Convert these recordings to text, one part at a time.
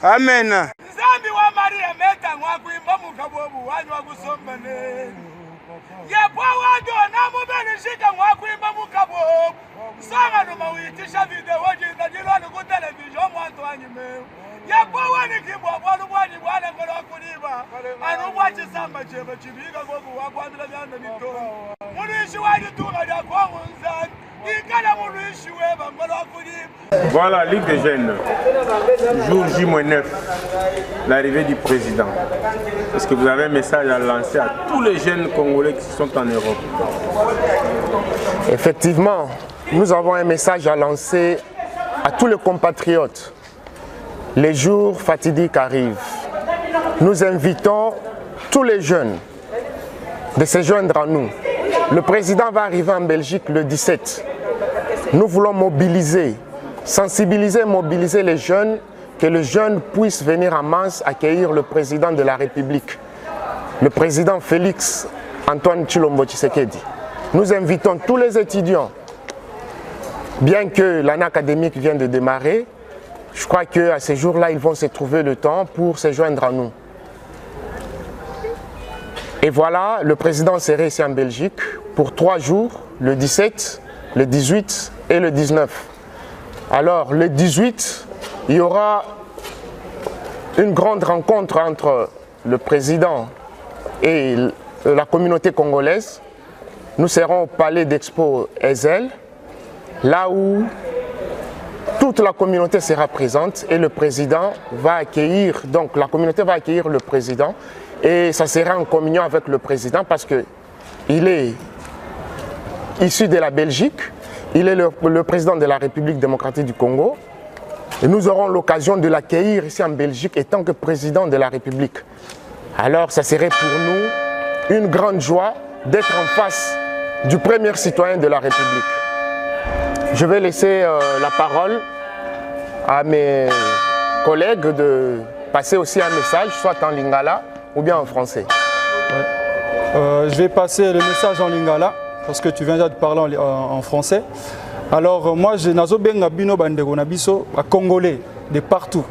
Amen. Zambi wa Maria meta ngwakuimba mukabobu wanyu wakusombane. Yepo wado na mubelishika ngwakuimba mukabobu. Sanga no mawitisha video jinda jilwa ku television mwanto anyime. Yepo wani kibwa bwalu bwani bwana ngolo kuliba. Anu bwachi samba cheba chibiga gogo wakwambira byanda bito. Mulishi wadi tunga ya kwonzani. Voilà, Ligue des jeunes, jour J-9, l'arrivée du président. Est-ce que vous avez un message à lancer à tous les jeunes Congolais qui sont en Europe? Effectivement, nous avons un message à lancer à tous les compatriotes. Les jours fatidiques arrivent. Nous invitons tous les jeunes de se joindre à nous. Le président va arriver en Belgique le 17. Nous voulons mobiliser, sensibiliser, mobiliser les jeunes, que les jeunes puissent venir en masse accueillir le président de la République, le président Félix Antoine Tshilombo Tshisekedi. Nous invitons tous les étudiants, bien que l'année académique vient de démarrer, je crois qu'à ces jours-là, ils vont se trouver le temps pour se joindre à nous. Et voilà, le président sera ici en Belgique pour 3 jours, le 17, le 18 et le 19. Alors, le 18, il y aura une grande rencontre entre le président et la communauté congolaise. Nous serons au palais d'Expo Ezel, là où toute la communauté sera présente et le président va accueillir, donc la communauté va accueillir le président et ça sera en communion avec le président parce qu'il est issu de la Belgique, il est le président de la République démocratique du Congo et nous aurons l'occasion de l'accueillir ici en Belgique en tant que président de la République. Alors ça serait pour nous une grande joie d'être en face du premier citoyen de la République. Je vais laisser la parole à mes collègues de passer aussi un message, soit en lingala ou bien en français. Ouais. Je vais passer le message en lingala parce que tu viens déjà de parler en français. Alors moi, je nazo benga bino bandeko na biso ba congolais de partout.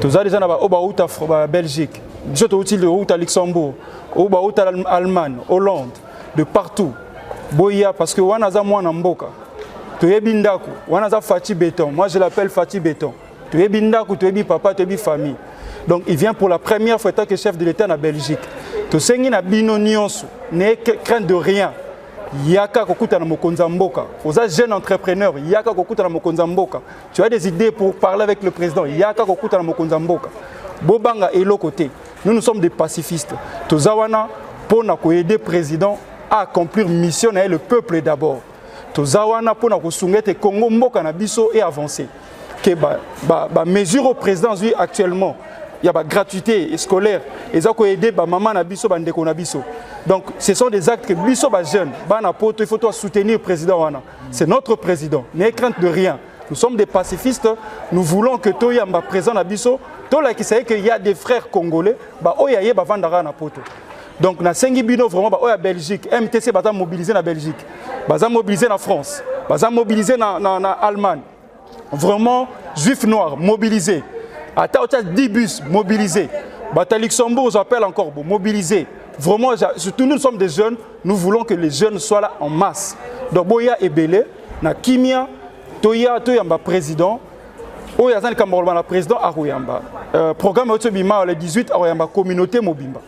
Tous les gens na Belgique, biso to uti le Luxembourg, au ba Allemagne, Hollande, de partout. Boya parce que wana za mwana mboka. Tu es bindaku, wana za Fati Béton. Moi je l'appelle Fati Béton. Tu es bindaku, tu es papa, tu es famille. Donc il vient pour la première fois en tant que chef de l'État en Belgique. Tu sais na bino nyonso, n'est crainte de rien. Yaka kokuta na mokonza mboka. Aux jeunes entrepreneurs, yaka kokuta na mokonza mboka. Tu as des idées pour parler avec le président, yaka kokuta na mokonza mboka. Bobanga et l'autre côté. Nous sommes des pacifistes. Tozawana pour aider le président à accomplir mission et le peuple d'abord. Tozawana pour na Congo mboka na biso et avancer. Que mesure au président actuellement. Il y a la gratuité scolaire. Et ça peut aider maman na biso bandeko na biso. Donc ce sont des actes que biso ba jeunes, il faut soutenir le président wana. C'est notre président. N'ayez crainte de rien. Nous sommes des pacifistes. Nous voulons que Toyamba présent na biso. Tola qui sait qu'il y a des frères congolais, oyaye ba vandara na poto. Donc na sengi bino vraiment oya Belgique, MTC ba mobilisé na Belgique. Ba mobilisé na France. Ba mobilisé na Allemagne. Vraiment juifs noirs mobilisés. Ata 10 bus mobilisés. Bata Luxembourg, j'appelle encore mobilisés. Vraiment, surtout nous sommes des jeunes, nous voulons que les jeunes soient là en masse. Donc Boya et Belé, na Kimia, Toya président, Oya Zan Kamorba président Aroyamba. Programme Otobima le 18 Aroyamba communauté Mobimba.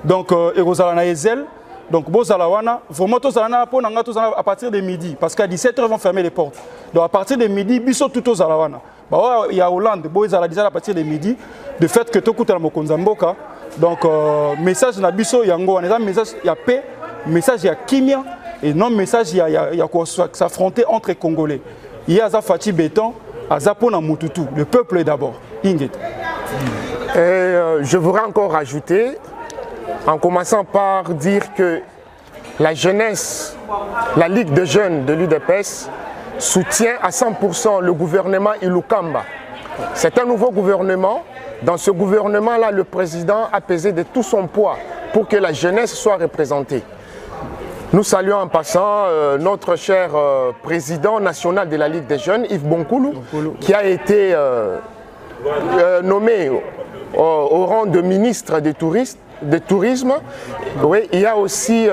Donc Erosala na Ezel, donc Bozalawana, vraiment tous à partir de midi parce qu'à 17h ils vont fermer les portes. Donc à partir de midi, biso tout aux Zalawana. Il y a Hollande, Bozala déjà à partir de midi, de fait que tout coûte à Mokonzamboka. Donc message na biso yango, message il y a paix, message il y a kimia, et non message il y a quoi s'affronter entre Congolais. Il y a Fachi Béton, Azapona Mututu, le peuple d'abord. Inget. Et je voudrais encore rajouter, en commençant par dire que la jeunesse, la Ligue de jeunes de l'UDPS soutient à 100% le gouvernement Ilukamba. C'est un nouveau gouvernement. Dans ce gouvernement-là, le président a pesé de tout son poids pour que la jeunesse soit représentée. Nous saluons en passant notre cher président national de la Ligue des jeunes, Yves Bonkoulou, qui a été nommé au rang de ministre du tourisme. Oui, il y a aussi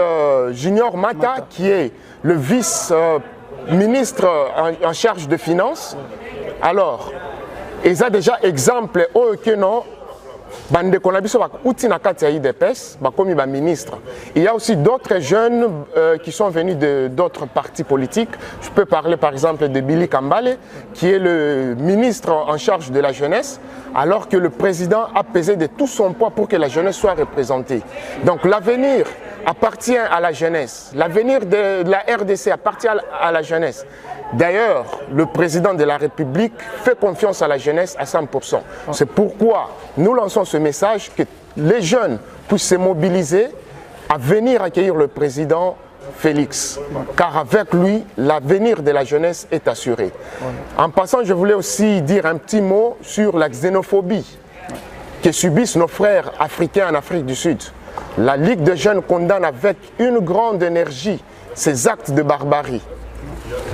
Junior Mata, qui est le vice-ministre en charge de finances. Alors, ils ont déjà exemple que non. Ministre. Il y a aussi d'autres jeunes qui sont venus d'autres partis politiques. Je peux parler par exemple de Billy Kambale, qui est le ministre en charge de la jeunesse, alors que le président a pesé de tout son poids pour que la jeunesse soit représentée. Donc l'avenir appartient à la jeunesse. L'avenir de la RDC appartient à la jeunesse. D'ailleurs, le président de la République fait confiance à la jeunesse à 100%. C'est pourquoi nous lançons ce message que les jeunes puissent se mobiliser à venir accueillir le président Félix. Car avec lui, l'avenir de la jeunesse est assuré. En passant, je voulais aussi dire un petit mot sur la xénophobie que subissent nos frères africains en Afrique du Sud. La Ligue des jeunes condamne avec une grande énergie ces actes de barbarie.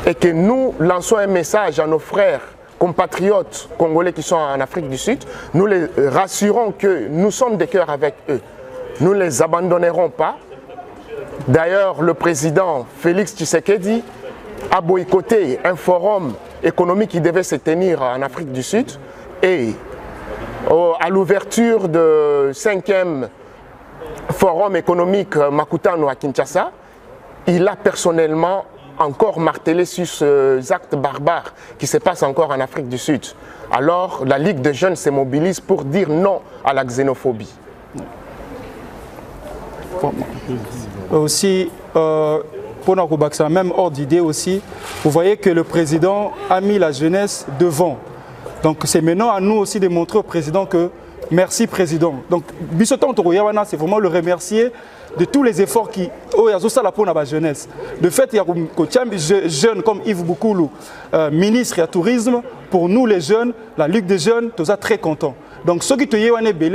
Et que nous lançons un message à nos frères compatriotes congolais qui sont en Afrique du Sud. Nous les rassurons que nous sommes de cœur avec eux. Nous ne les abandonnerons pas. D'ailleurs, le président Félix Tshisekedi a boycotté un forum économique qui devait se tenir en Afrique du Sud. Et à l'ouverture du 5e forum économique Makutano à Kinshasa, il a personnellement encore martelé sur ces actes barbares qui se passent encore en Afrique du Sud. Alors, la Ligue des jeunes se mobilise pour dire non à la xénophobie. Aussi, pour nous, même hors d'idée aussi, vous voyez que le président a mis la jeunesse devant. Donc, c'est maintenant à nous aussi de montrer au président que merci président. Donc, c'est vraiment le remercier de tous les efforts qui ont pour la jeunesse. De fait, il y a des jeunes comme Yves Bonkoulou, ministre du tourisme. Pour nous les jeunes, la Ligue des jeunes, nous sommes très contents. Donc ce qui te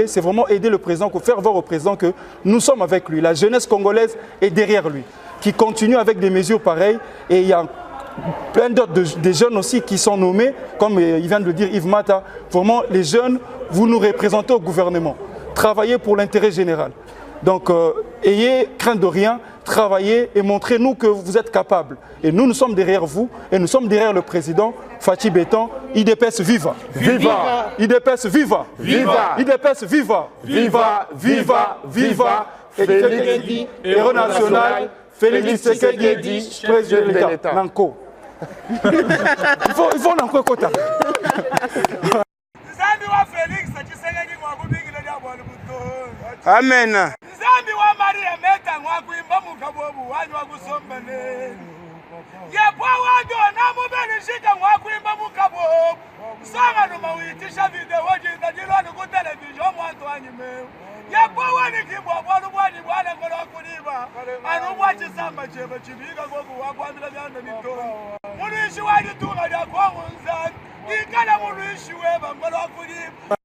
c'est vraiment aider le président, faire voir au président que nous sommes avec lui. La jeunesse congolaise est derrière lui, qui continue avec des mesures pareilles. Et il y a plein d'autres des jeunes aussi qui sont nommés, comme il vient de le dire Yves Mata. Vraiment, les jeunes, vous nous représentez au gouvernement. Travaillez pour l'intérêt général. Donc, ayez crainte de rien, travaillez et montrez-nous que vous êtes capables. Et nous sommes derrière vous et nous sommes derrière le président Fachi Béton. IDPS viva! Viva! IDPS viva! Viva! IDPS viva! Viva! Viva! Viva! Félix, héros national, Félix Tshisekedi, président de l'État. Nanko. Il faut Nanko Kota. Amen. Nzambi wa Maria meta ngwakuimba mukabobu wanywa kusombane. Yepwa wado na mubelishika ngwakuimba mukabobu. Sanga numa uitisha video jinda jiloni ku television mwanto anyime. Yepwa wani kibwa bwanu bwani bwana ngolo kuliba. Anu bwachi samba chebe chibiga gogo wakwambira byanda mitono. Mulishi wali tunga lya kwangu nzani. Ikala mulishi weba ngolo kuliba.